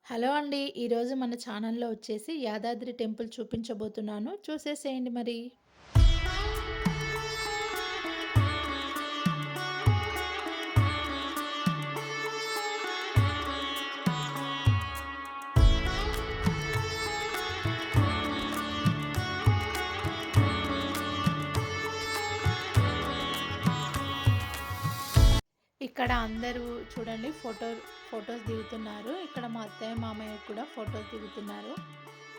Hello అండి. ఈరోజు మన ఛానల్‌లో వచ్చేసి యాదాద్రి టెంపుల్ చూపించబోతున్నాను. చూసేసేయండి మరి. ఇక్కడ అందరూ చూడండి ఫోటోస్ దిగుతున్నారు. ఇక్కడ మా అత్తయ్య, మామయ్య కూడా ఫోటోస్ దిగుతున్నారు.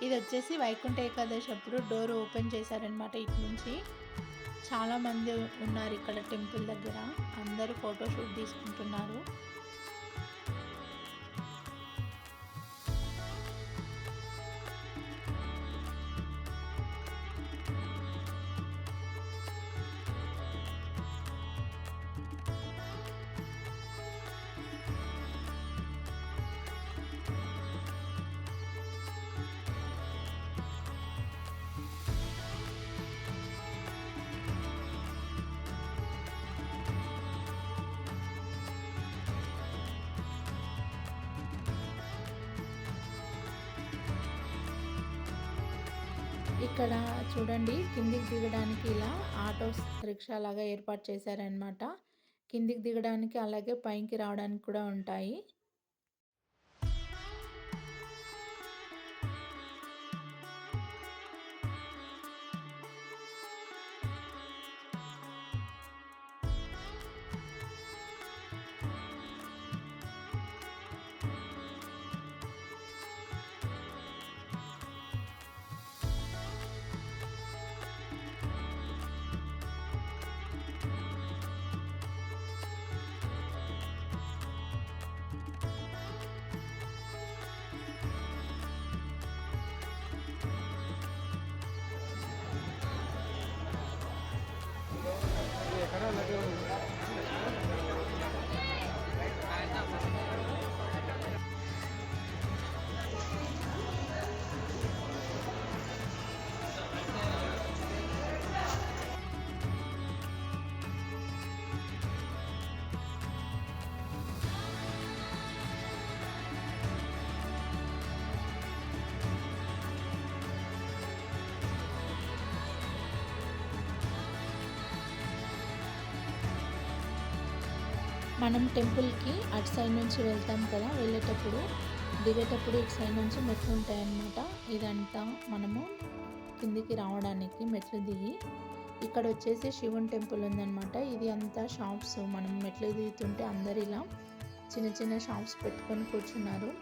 ఇదొచ్చేసి వైకుంఠ ఏకాదశి అప్పుడు డోర్ ఓపెన్ చేశారనమాట ఇటు నుంచి. చాలామంది ఉన్నారు ఇక్కడ టెంపుల్ దగ్గర. అందరూ ఫోటో షూట్ తీసుకుంటున్నారు. ఇక్కడ చూడండి కిందికి దిగడానికి ఇలా ఆటోస్ రిక్షా లాగా ఏర్పాటు చేశారనమాట. కిందికి దిగడానికి అలాగే పైకి రావడానికి కూడా ఉంటాయి. మనం టెంపుల్‌కి అటు సైడ్ నుంచి వెళ్తాం కదా! వెళ్ళేటప్పుడు, దిగేటప్పుడు ఇటు సైడ్ నుంచి మెట్లు ఉంటాయన్నమాట. ఇదంతా మనము కిందికి రావడానికి మెట్లు దిగి, ఇక్కడ వచ్చేసి శివుని టెంపుల్ ఉందన్నమాట. ఇది అంతా షాప్స్. మనం మెట్లు దిగుతుంటే అందరు ఇలా చిన్న చిన్న షాప్స్ పెట్టుకొని కూర్చున్నారు.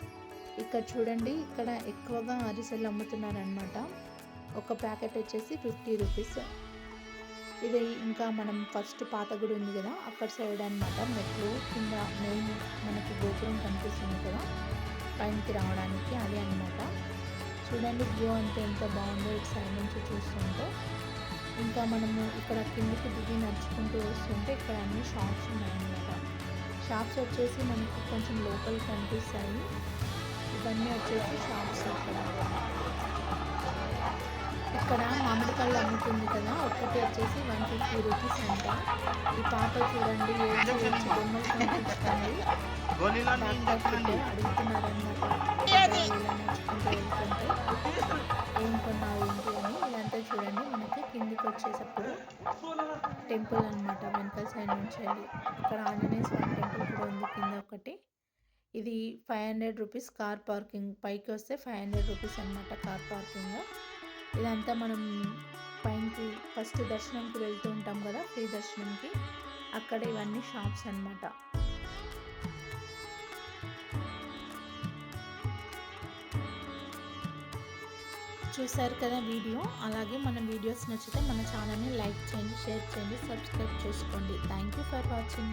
ఇక్కడ చూడండి, ఇక్కడ ఎక్కువగా అరిసెలు అమ్ముతున్నారనమాట. ఒక ప్యాకెట్ వచ్చేసి 50 రూపీస్. ఇది ఇంకా మనం ఫస్ట్ పాత గుడి ఉంది కదా, అక్కడ సైడ్ అనమాట. మెట్లు కింద మెయిన్ మనకి గోపురం కనిపిస్తుంది కదా, పైనకి రావడానికి అదే అనమాట. చూడండి వ్యూ అంతా ఎంత బాగుందో ఇటు సైడ్ నుంచి చూస్తుంటే. ఇంకా మనము ఇక్కడ కిందకి దిగి నడుచుకుంటూ వస్తుంటే ఇక్కడ అన్ని షాప్స్ ఉన్నాయన్నమాట. షాప్స్ వచ్చేసి మనకి కొంచెం లోపల కనిపిస్తాయి. ఇవన్నీ వచ్చేసి షాప్స్. ఇక్కడ మామిడికాయలు అమ్ముతుంది కదా, ఒక్కటి వచ్చేసి 150 రూపీస్ అంట. ఈ పాప చూడండి ఏడ్చి బొమ్మలు కనిపిస్తుంది. అడుగుతున్నారనమాట ఇలా నడుచుకుంటూ వెళ్తుంటే ఏం కొన్నావు ఏంటి అని. ఇదంతా చూడండి మనకి కిందికి వచ్చేటప్పుడు టెంపుల్ అనమాట. వెనకాల సైడ్ నుంచి వెళ్ళి ఇక్కడ ఆంజనేయ స్వామి టెంపుల్ కూడా ఉంది కింద ఒకటి. ఇది 500 రూపీస్ కార్ పార్కింగ్. పైకి వస్తే 500 రూపీస్ అనమాట కార్ పార్కింగ్. ఇదంతా మనం పైకి ఫస్ట్ దర్శనంకి వెళ్తూ ఉంటాం కదా, ఫ్రీ దర్శనంకి, అక్కడ ఇవన్నీ షాప్స్ అన్నమాట. చూసారు కదా వీడియో. అలాగే మన వీడియోస్ నచ్చితే మన ఛానల్ని లైక్ చేయండి, షేర్ చేయండి, సబ్స్క్రైబ్ చేసుకోండి. Thank you for watching.